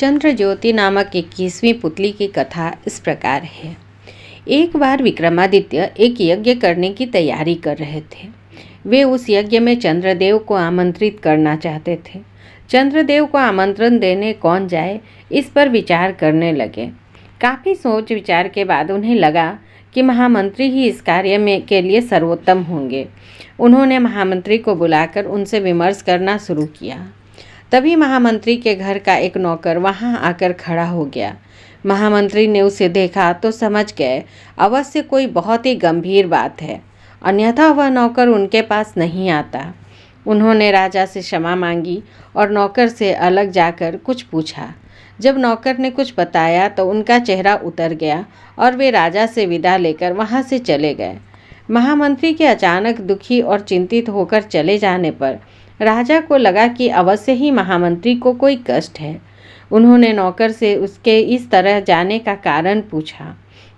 चंद्र ज्योति नामक 21वीं पुतली की कथा इस प्रकार है। एक बार विक्रमादित्य एक यज्ञ करने की तैयारी कर रहे थे। वे उस यज्ञ में चंद्रदेव को आमंत्रित करना चाहते थे। चंद्रदेव को आमंत्रण देने कौन जाए, इस पर विचार करने लगे। काफ़ी सोच विचार के बाद उन्हें लगा कि महामंत्री ही इस कार्य में के लिए सर्वोत्तम होंगे। उन्होंने महामंत्री को बुलाकर उनसे विमर्श करना शुरू किया। तभी महामंत्री के घर का एक नौकर वहां आकर खड़ा हो गया। महामंत्री ने उसे देखा तो समझ गए अवश्य कोई बहुत ही गंभीर बात है, अन्यथा वह नौकर उनके पास नहीं आता। उन्होंने राजा से क्षमा मांगी और नौकर से अलग जाकर कुछ पूछा। जब नौकर ने कुछ बताया तो उनका चेहरा उतर गया और वे राजा से विदा लेकर वहां से चले गए। महामंत्री के अचानक दुखी और चिंतित होकर चले जाने पर राजा को लगा कि अवश्य ही महामंत्री को कोई कष्ट है। उन्होंने नौकर से उसके इस तरह जाने का कारण पूछा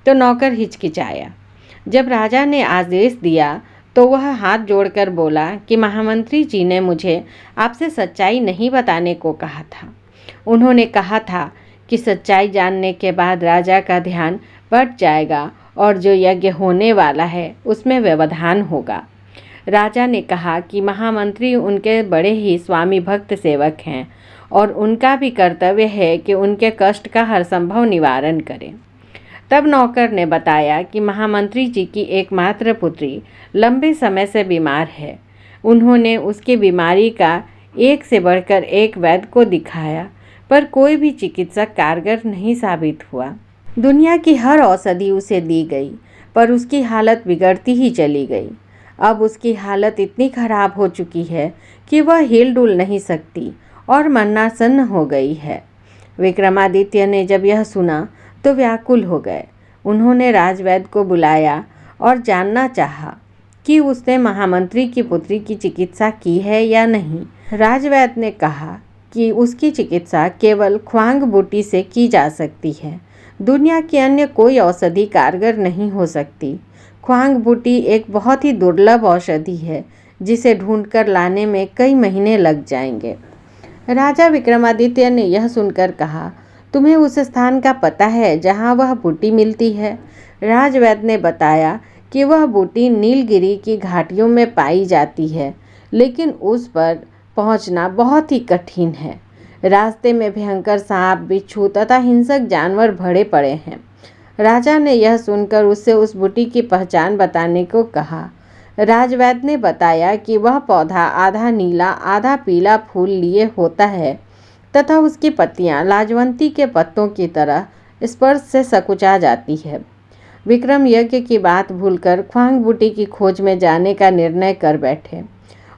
तो नौकर हिचकिचाया। जब राजा ने आदेश दिया तो वह हाथ जोड़कर बोला कि महामंत्री जी ने मुझे आपसे सच्चाई नहीं बताने को कहा था। उन्होंने कहा था कि सच्चाई जानने के बाद राजा का ध्यान बढ़ जाएगा और जो यज्ञ होने वाला है उसमें व्यवधान होगा। राजा ने कहा कि महामंत्री उनके बड़े ही स्वामी भक्त सेवक हैं और उनका भी कर्तव्य है कि उनके कष्ट का हर संभव निवारण करें। तब नौकर ने बताया कि महामंत्री जी की एकमात्र पुत्री लंबे समय से बीमार है। उन्होंने उसकी बीमारी का एक से बढ़कर एक वैद्य को दिखाया, पर कोई भी चिकित्सक कारगर नहीं साबित हुआ। दुनिया की हर औषधि उसे दी गई, पर उसकी हालत बिगड़ती ही चली गई। अब उसकी हालत इतनी खराब हो चुकी है कि वह हिल डुल नहीं सकती और मरनासन्न हो गई है। विक्रमादित्य ने जब यह सुना तो व्याकुल हो गए। उन्होंने राजवैद्य को बुलाया और जानना चाहा कि उसने महामंत्री की पुत्री की चिकित्सा की है या नहीं। राजवैद्य ने कहा कि उसकी चिकित्सा केवल ख्वांग बूटी से की जा सकती है। दुनिया की अन्य कोई औषधि कारगर नहीं हो सकती। ख्वांग बूटी एक बहुत ही दुर्लभ औषधि है जिसे ढूंढकर लाने में कई महीने लग जाएंगे। राजा विक्रमादित्य ने यह सुनकर कहा, तुम्हें उस स्थान का पता है जहाँ वह बूटी मिलती है? राजवैद्य ने बताया कि वह बूटी नीलगिरी की घाटियों में पाई जाती है, लेकिन उस पर पहुँचना बहुत ही कठिन है। रास्ते में भयंकर सांप, बिच्छू तथा हिंसक जानवर भरे पड़े हैं। राजा ने यह सुनकर उससे उस बूटी की पहचान बताने को कहा। राजवैद्य ने बताया कि वह पौधा आधा नीला आधा पीला फूल लिए होता है तथा उसकी पत्तियां लाजवंती के पत्तों की तरह स्पर्श से सकुचा जाती है। विक्रम यज्ञ की बात भूलकर ख्वांग बूटी की खोज में जाने का निर्णय कर बैठे।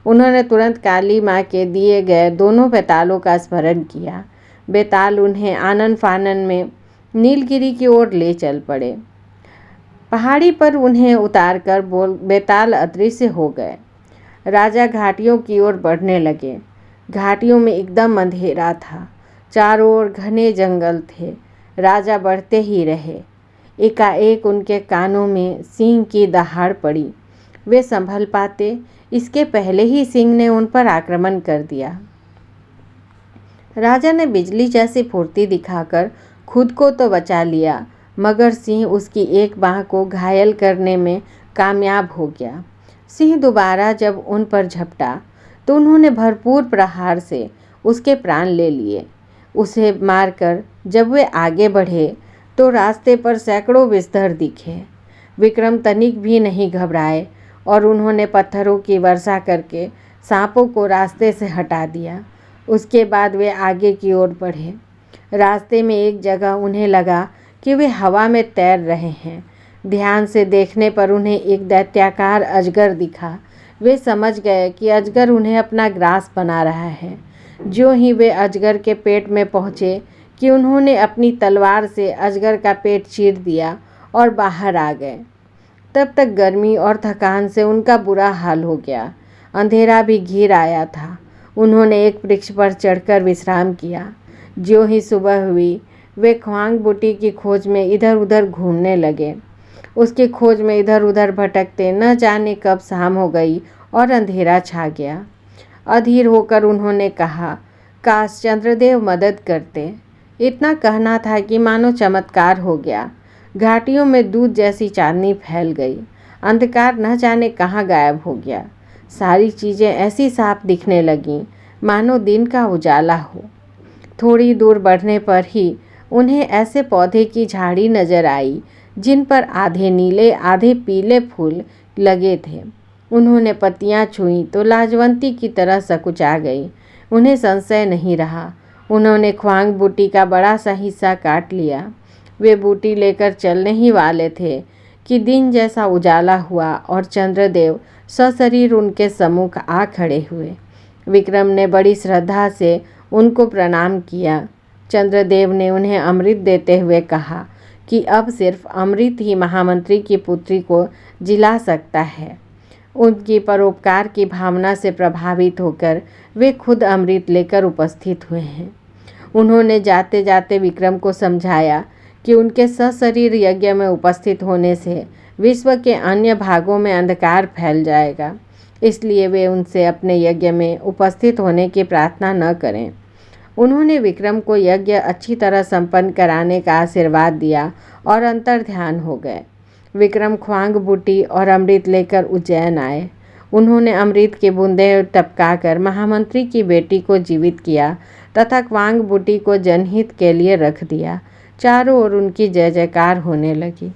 उन्होंने तुरंत काली माँ के दिए गए दोनों बेतालों का स्मरण किया। बेताल उन्हें आनन फानन में नीलगिरी की ओर ले चल पड़े। पहाड़ी पर उन्हें उतारकर बेताल अदृश्य हो गए। राजा घाटियों की ओर बढ़ने लगे। घाटियों में एकदम अंधेरा था, चारों ओर घने जंगल थे। राजा बढ़ते ही रहे। एकाएक उनके कानों में सिंह की दहाड़ पड़ी। वे संभल पाते इसके पहले ही सिंह ने उन पर आक्रमण कर दिया। राजा ने बिजली जैसी फुर्ती दिखाकर खुद को तो बचा लिया, मगर सिंह उसकी एक बाह को घायल करने में कामयाब हो गया। सिंह दोबारा जब उन पर झपटा तो उन्होंने भरपूर प्रहार से उसके प्राण ले लिए। उसे मारकर जब वे आगे बढ़े तो रास्ते पर सैकड़ों विषधर दिखे। विक्रम तनिक भी नहीं घबराए और उन्होंने पत्थरों की वर्षा करके सांपों को रास्ते से हटा दिया। उसके बाद वे आगे की ओर बढ़े। रास्ते में एक जगह उन्हें लगा कि वे हवा में तैर रहे हैं। ध्यान से देखने पर उन्हें एक दैत्याकार अजगर दिखा। वे समझ गए कि अजगर उन्हें अपना ग्रास बना रहा है। ज्यों ही वे अजगर के पेट में पहुँचे कि उन्होंने अपनी तलवार से अजगर का पेट चीर दिया और बाहर आ गए। तब तक गर्मी और थकान से उनका बुरा हाल हो गया। अंधेरा भी घिर आया था। उन्होंने एक वृक्ष पर चढ़कर विश्राम किया। ज्यों ही सुबह हुई वे ख्वांग बूटी की खोज में इधर उधर घूमने लगे। उसकी खोज में इधर उधर भटकते न जाने कब शाम हो गई और अंधेरा छा गया। अधीर होकर उन्होंने कहा, काश चंद्रदेव मदद करते। इतना कहना था कि मानो चमत्कार हो गया। घाटियों में दूध जैसी चांदनी फैल गई। अंधकार न जाने कहाँ गायब हो गया। सारी चीज़ें ऐसी साफ दिखने लगीं मानो दिन का उजाला हो। थोड़ी दूर बढ़ने पर ही उन्हें ऐसे पौधे की झाड़ी नजर आई जिन पर आधे नीले आधे पीले फूल लगे थे। उन्होंने पत्तियां छुईं तो लाजवंती की तरह सकुचा गई। उन्हें संशय नहीं रहा। उन्होंने ख्वांग बूटी का बड़ा सा हिस्सा काट लिया। वे बूटी लेकर चलने ही वाले थे कि दिन जैसा उजाला हुआ और चंद्रदेव सशरीर उनके सम्मुख आ खड़े हुए। विक्रम ने बड़ी श्रद्धा से उनको प्रणाम किया। चंद्रदेव ने उन्हें अमृत देते हुए कहा कि अब सिर्फ अमृत ही महामंत्री की पुत्री को जिला सकता है। उनकी परोपकार की भावना से प्रभावित होकर वे खुद अमृत लेकर उपस्थित हुए हैं। उन्होंने जाते जाते विक्रम को समझाया कि उनके सशरीर यज्ञ में उपस्थित होने से विश्व के अन्य भागों में अंधकार फैल जाएगा, इसलिए वे उनसे अपने यज्ञ में उपस्थित होने की प्रार्थना न करें। उन्होंने विक्रम को यज्ञ अच्छी तरह संपन्न कराने का आशीर्वाद दिया और अंतर्ध्यान हो गए। विक्रम ख्वांग बूटी और अमृत लेकर उज्जैन आए। उन्होंने अमृत की बूंदें टपकाकर महामंत्री की बेटी को जीवित किया तथा ख्वांग बूटी को जनहित के लिए रख दिया। चारों ओर उनकी जय जयकार होने लगी।